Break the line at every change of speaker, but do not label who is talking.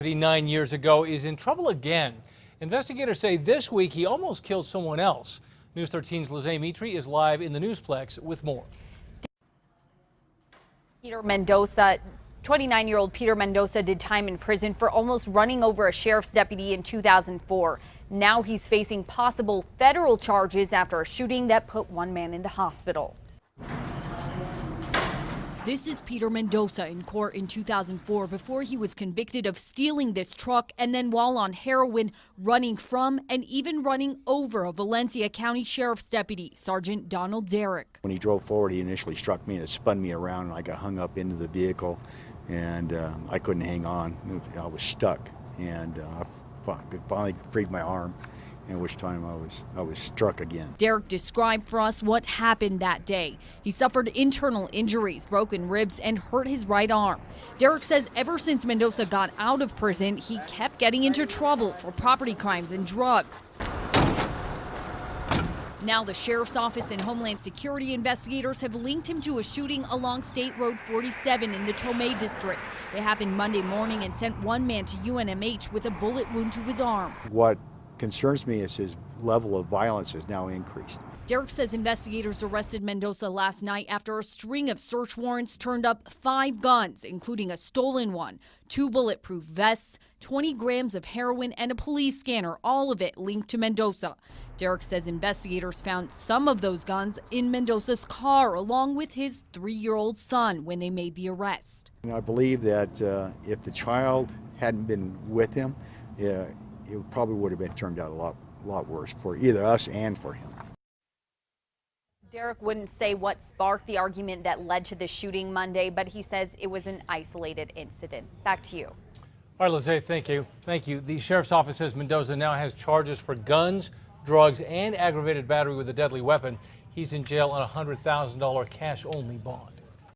9 years ago is in trouble again. Investigators say this week he almost killed someone else. News 13's Lizzie Mitri is live in the Newsplex with more.
Peter Mendoza, 29-year-old Peter Mendoza did time in prison for almost running over a sheriff's deputy in 2004. Now he's facing possible federal charges after a shooting that put one man in the hospital.
This is Peter Mendoza in court in 2004 before he was convicted of stealing this truck and then, while on heroin, running from and even running over a Valencia County Sheriff's deputy, Sergeant Donald Derrick.
When he drove forward, he initially struck me and it spun me around and I got hung up into the vehicle and I couldn't hang on. I was stuck and I finally freed my arm, at which time I was struck again.
Derrick described for us what happened that day. He suffered internal injuries, broken ribs, and hurt his right arm. Derrick says ever since Mendoza got out of prison, he kept getting into trouble for property crimes and drugs. Now the Sheriff's Office and Homeland Security investigators have linked him to a shooting along State Road 47 in the Tomei district. It happened Monday morning and sent one man to UNMH with a bullet wound to his arm.
What concerns me is his level of violence has now increased.
Derrick says investigators arrested Mendoza last night after a string of search warrants turned up 5 guns, including a stolen one, 2 bulletproof vests, 20 grams of heroin, and a police scanner, all of it linked to Mendoza. Derrick says investigators found some of those guns in Mendoza's car, along with his 3-year-old son, when they made the arrest.
And I believe that if the child hadn't been with him, it probably would have been turned out a lot worse for either us and for him.
Derrick wouldn't say what sparked the argument that led to the shooting Monday, but he says it was an isolated incident. Back to you.
All right, Lizzie, thank you. Thank you. The sheriff's office says Mendoza now has charges for guns, drugs, and aggravated battery with a deadly weapon. He's in jail on a $100,000 cash-only bond.